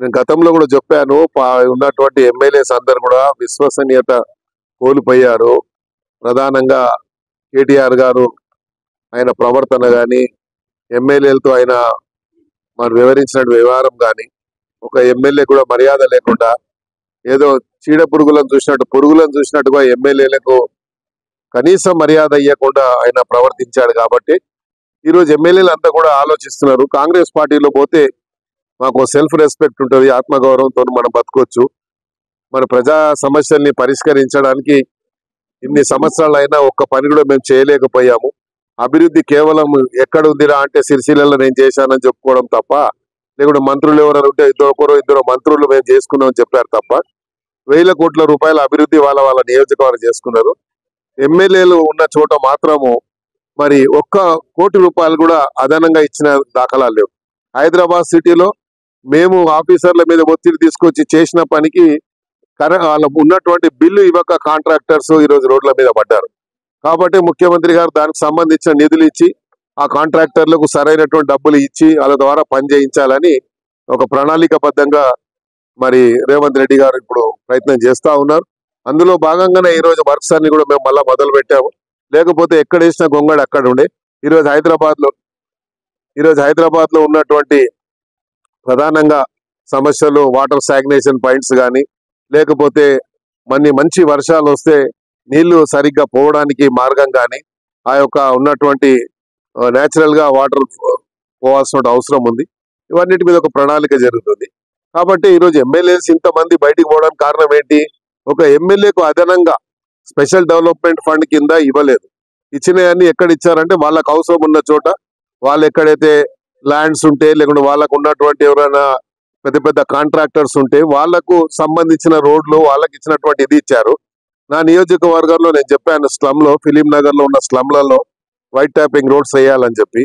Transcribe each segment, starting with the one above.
నేను గతంలో కూడా చెప్పాను. ఉన్నటువంటి ఎమ్మెల్యేస్ అందరు కూడా విశ్వసనీయత కోల్పోయారు. ప్రధానంగా కేటీఆర్ గారు ఆయన ప్రవర్తన గాని, ఎమ్మెల్యేలతో ఆయన మరి వివరించిన వ్యవహారం గాని, ఒక ఎమ్మెల్యే కూడా మర్యాద లేకుండా ఏదో చీడ పురుగులను చూసినట్టు పురుగులను చూసినట్టుగా ఎమ్మెల్యేలకు కనీసం మర్యాద ఇవ్వకుండా ఆయన ప్రవర్తించాడు. కాబట్టి ఈరోజు ఎమ్మెల్యేలు అంతా కూడా ఆలోచిస్తున్నారు. కాంగ్రెస్ పార్టీలో పోతే మాకు సెల్ఫ్ రెస్పెక్ట్ ఉంటుంది, ఆత్మగౌరవంతో మనం బతకొచ్చు, మన ప్రజా సమస్యల్ని పరిష్కరించడానికి ఇన్ని సంవత్సరాలు అయినా ఒక్క పని కూడా మేము చేయలేకపోయాము. అభివృద్ధి కేవలం ఎక్కడ ఉందిరా అంటే సిరిసిల్లలో నేను చేశానని చెప్పుకోవడం తప్ప, లేకుంటే మంత్రులు ఎవరైనా ఉంటే ఇద్దరు మంత్రులు మేము చేసుకున్నామని చెప్పారు తప్ప, 1000 కోట్ల రూపాయల అభివృద్ధి వాళ్ళ నియోజకవర్గం చేసుకున్నారు. ఎమ్మెల్యేలు ఉన్న చోట మాత్రము మరి 1 కోటి రూపాయలు కూడా అదనంగా ఇచ్చిన దాఖలాలు లేవు. హైదరాబాద్ సిటీలో మేము ఆఫీసర్ల మీద ఒత్తిడి తీసుకొచ్చి చేసిన పనికి వాళ్ళ ఉన్నటువంటి బిల్లు ఇవ్వక కాంట్రాక్టర్స్ ఈరోజు రోడ్ల మీద పడ్డారు. కాబట్టి ముఖ్యమంత్రి గారు దానికి సంబంధించిన నిధులు ఇచ్చి ఆ కాంట్రాక్టర్లకు సరైనటువంటి డబ్బులు ఇచ్చి వాళ్ళ ద్వారా పని చేయించాలని ఒక ప్రణాళికబద్ధంగా మరి రేవంత్ రెడ్డి గారు ఇప్పుడు ప్రయత్నం చేస్తా ఉన్నారు. అందులో భాగంగానే ఈ రోజు వర్క్స్ అన్ని కూడా మేము మళ్ళా మొదలు పెట్టాము. లేకపోతే ఎక్కడ వేసిన గొంగడు అక్కడ ఉండే. ఈరోజు హైదరాబాద్ లో ఉన్నటువంటి ప్రధానంగా సమస్యలు వాటర్ స్టాగ్నేషన్ పాయింట్స్ కానీ, లేకపోతే మంచి వర్షాలు వస్తే నీళ్లు సరిగ్గా పోవడానికి మార్గం కానీ, ఆ యొక్క ఉన్నటువంటి నేచురల్ గా వాటర్ పోవాల్సిన అవసరం ఉంది. ఇవన్నిటి మీద ఒక ప్రణాళిక జరుగుతుంది. కాబట్టి ఈరోజు ఎమ్మెల్యేస్ ఇంతమంది బయటికి పోవడానికి కారణం ఏంటి? ఒక ఎమ్మెల్యేకు అదనంగా స్పెషల్ డెవలప్మెంట్ ఫండ్ కింద ఇవ్వలేదు. ఇచ్చినవన్నీ ఎక్కడ ఇచ్చారంటే వాళ్ళకు అవసరం ఉన్న చోట, వాళ్ళు ఎక్కడైతే ల్యాండ్స్ ఉంటే, లేకుంటే వాళ్ళకు ఉన్నటువంటి ఎవరైనా పెద్ద కాంట్రాక్టర్స్ ఉంటే వాళ్లకు సంబంధించిన రోడ్లు వాళ్ళకి ఇచ్చినటువంటి ఇది ఇచ్చారు. నా నియోజకవర్గంలో నేను చెప్పాను, స్లమ్ లో ఫిలిం నగర్ లో ఉన్న స్లమ్లలో వైట్ ట్యాపింగ్ రోడ్స్ వేయాలని చెప్పి,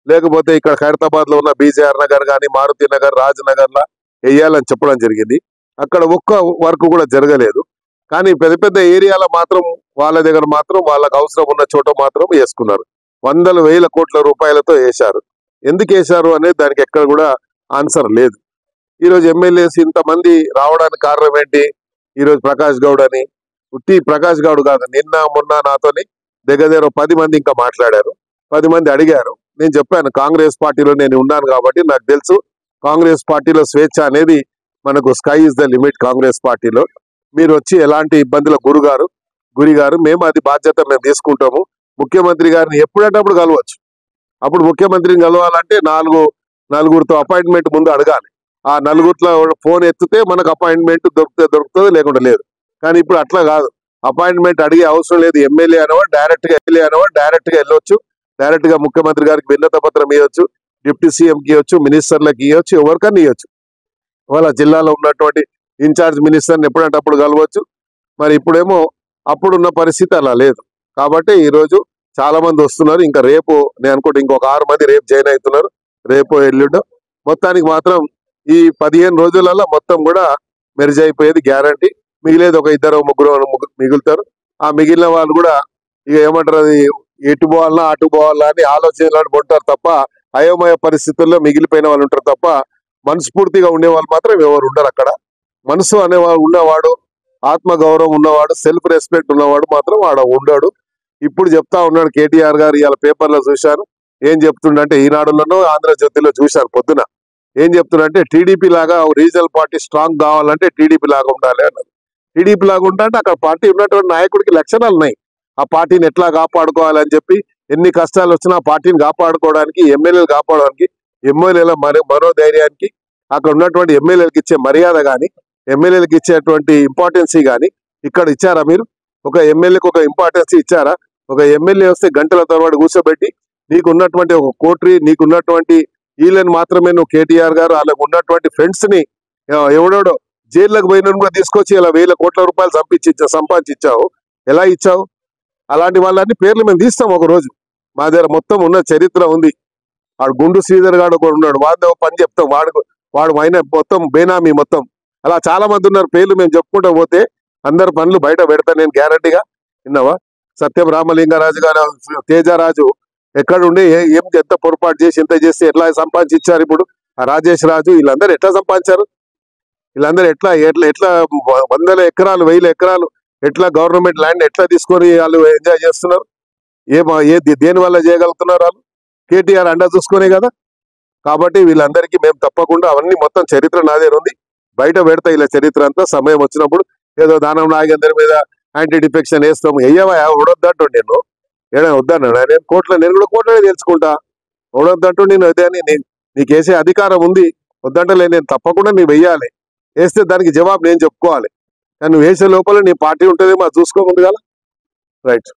లేకపోతే ఇక్కడ ఖైరతాబాద్ లో ఉన్న బీజేఆర్ నగర్ కానీ, మారుతి నగర్, రాజ్ నగర్ లా వేయాలని చెప్పడం జరిగింది. అక్కడ ఒక్క వర్క్ కూడా జరగలేదు. కానీ పెద్ద ఏరియాలో మాత్రం వాళ్ళ దగ్గర మాత్రం వాళ్ళకు అవసరం ఉన్న చోట మాత్రం వేసుకున్నారు. 100,000 కోట్ల రూపాయలతో వేశారు. ఎందుకు వేశారు అనేది దానికి ఎక్కడ కూడా ఆన్సర్ లేదు. ఈరోజు ఎమ్మెల్యేస్ ఇంతమంది రావడానికి కారణం ఏంటి? ఈరోజు ప్రకాష్ గౌడ్ అని, ఉట్టి ప్రకాష్ గౌడ్ కాదు, నిన్న మొన్న నాతోని దగ్గర 10 మంది ఇంకా మాట్లాడారు. 10 మంది అడిగారు. నేను చెప్పాను, కాంగ్రెస్ పార్టీలో నేను ఉన్నాను కాబట్టి నాకు తెలుసు, కాంగ్రెస్ పార్టీలో స్వేచ్ఛ అనేది మనకు sky is the limit. Congress పార్టీలో మీరు వచ్చి ఎలాంటి ఇబ్బందుల గురి గారు మేము అది బాధ్యత మేము తీసుకుంటాము. ముఖ్యమంత్రి గారిని ఎప్పుడంటప్పుడు కలవచ్చు. అప్పుడు ముఖ్యమంత్రిని కలవాలంటే నలుగురితో అపాయింట్మెంట్ ముందు అడగాలి. ఆ నలుగురిలో ఫోన్ ఎత్తితే మనకు అపాయింట్మెంట్ దొరుకుతుంది, లేకుండా లేదు. కానీ ఇప్పుడు అట్లా కాదు. అపాయింట్మెంట్ అడిగే అవసరం లేదు. ఎమ్మెల్యే అనేవాడు డైరెక్ట్ గా వెళ్ళొచ్చు. డైరెక్ట్ గా ముఖ్యమంత్రి గారికి విన్నత పత్రం ఇవ్వచ్చు, డిప్యూటీ సీఎంకి ఇవ్వచ్చు, మినిస్టర్లకు ఇవ్వచ్చు, ఎవరికన్నా ఇవ్వచ్చు. వాళ్ళ జిల్లాలో ఉన్నటువంటి ఇన్ఛార్జ్ మినిస్టర్ని ఎప్పుడంటే అప్పుడు కలవచ్చు. మరి ఇప్పుడేమో అప్పుడున్న పరిస్థితి అలా లేదు. కాబట్టి ఈరోజు చాలా మంది వస్తున్నారు. ఇంకా రేపు నేను అనుకుంటే ఇంకొక 6 మంది రేపు జాయిన్ అవుతున్నారు. రేపు ఎల్లుండో మొత్తానికి మాత్రం ఈ 15 రోజులలో మొత్తం కూడా మెర్జ్ అయిపోయేది గ్యారంటీ. మిగిలేదు ఒక 2-3 మిగులుతారు. ఆ మిగిలిన వాళ్ళు కూడా ఇక ఏమంటారు, అది ఎటు పోవాలన్నా అటు పోవాలా అని ఆలోచనలు ఉంటారు తప్ప, అయోమయ పరిస్థితుల్లో మిగిలిపోయిన వాళ్ళు ఉంటారు తప్ప, మనస్ఫూర్తిగా ఉండేవాళ్ళు మాత్రం ఎవరు ఉండరు అక్కడ. మనసు అనేవాడు ఉన్నవాడు, ఆత్మగౌరవం ఉన్నవాడు, సెల్ఫ్ రెస్పెక్ట్ ఉన్నవాడు మాత్రం వాడు ఉండడు. ఇప్పుడు చెప్తా ఉన్నాడు కేటీఆర్ గారు, ఇవాళ పేపర్లో చూశాను. ఏం చెప్తుండంటే, ఈనాడులోనూ ఆంధ్రజ్యోతిలో చూశాను పొద్దున. ఏం చెప్తుండంటే, టీడీపీ లాగా రీజనల్ పార్టీ స్ట్రాంగ్ కావాలంటే టీడీపీ లాగా ఉండాలి అన్నారు. టీడీపీ లాగా ఉండాలంటే అక్కడ పార్టీ ఉన్నటువంటి నాయకుడికి లక్షణాలు ఉన్నాయి. ఆ పార్టీని ఎట్లా కాపాడుకోవాలని చెప్పి, ఎన్ని కష్టాలు వచ్చినా ఆ పార్టీని కాపాడుకోవడానికి, ఎమ్మెల్యేలు కాపాడడానికి, ఎమ్మెల్యేల మనోధైర్యానికి, అక్కడ ఉన్నటువంటి ఎమ్మెల్యేలకు ఇచ్చే మర్యాద కానీ, ఎమ్మెల్యేలకు ఇచ్చేటువంటి ఇంపార్టెన్సీ కానీ ఇక్కడ ఇచ్చారా? మీరు ఒక ఎమ్మెల్యేకి ఒక ఇంపార్టెన్సీ ఇచ్చారా? ఒక ఎమ్మెల్యే వస్తే గంటల తరబడి కూర్చోబెట్టి నీకున్నటువంటి ఒక కోట్రీ, నీకున్నటువంటి వీళ్ళని మాత్రమే నువ్వు కేటీఆర్ గారు వాళ్ళకు ఉన్నటువంటి ఫ్రెండ్స్ ని ఎవడోడో జైల్లోకి పోయిన కూడా తీసుకొచ్చి ఇలా 1000 కోట్ల రూపాయలు సంపాదించావు. ఎలా ఇచ్చావు? అలాంటి వాళ్ళని పేర్లు మేము తీస్తాం ఒక రోజు. మా దగ్గర మొత్తం ఉన్న చరిత్ర ఉంది. వాడు గుండు శ్రీధర్ గాడు ఒకడు ఉన్నాడు, వాడితో పని చెప్తాం. వాడు అయిన మొత్తం బేనామీ మొత్తం. అలా చాలా మంది ఉన్నారు. పేర్లు మేము చెప్పుకుంటూ పోతే అందరు పనులు బయట పెడతాను నేను గ్యారంటీగా. విన్నావా? సత్యం రామలింగరాజు గారు, తేజరాజు ఎక్కడుండి ఎంత పొరపాటు చేసి ఎంత చేస్తే ఎట్లా సంపాదించారు? ఇప్పుడు ఆ రాజేష్ రాజు వీళ్ళందరూ ఎట్లా సంపాదించారు? వీళ్ళందరూ ఎట్లా ఎట్లా ఎట్లా వందల ఎకరాలు 1000 ఎకరాలు ఎట్లా గవర్నమెంట్ ల్యాండ్ ఎట్లా తీసుకొని వాళ్ళు ఎంజాయ్ చేస్తున్నారు? దేని వల్ల చేయగలుగుతున్నారు? వాళ్ళు కేటీఆర్ అండ చూసుకునే కదా. కాబట్టి వీళ్ళందరికీ మేము తప్పకుండా అవన్నీ మొత్తం చరిత్ర నాదే ఉంది, బయట పెడతా ఇలా చరిత్ర అంతా. సమయం వచ్చినప్పుడు ఏదో దానం నాగేందర్ మీద యాంటీ డిఫెక్షన్ వేస్తాము, వెయ్యవా ఉడొద్దంటూ నేను ఏదైనా వద్దన్నాడు. నేను కూడా కోట్లనే తెలుసుకుంటా, ఉడొద్దంటూ నేను అదే అని నీకు వేసే అధికారం ఉంది, వద్దంటలే. నేను తప్పకుండా నీవు వెయ్యాలి, వేస్తే దానికి జవాబు నేను చెప్పుకోవాలి. కానీ నువ్వు వేసే లోపల నీ పార్టీ ఉంటుందేమో అది చూసుకోముందు కదా. రైట్.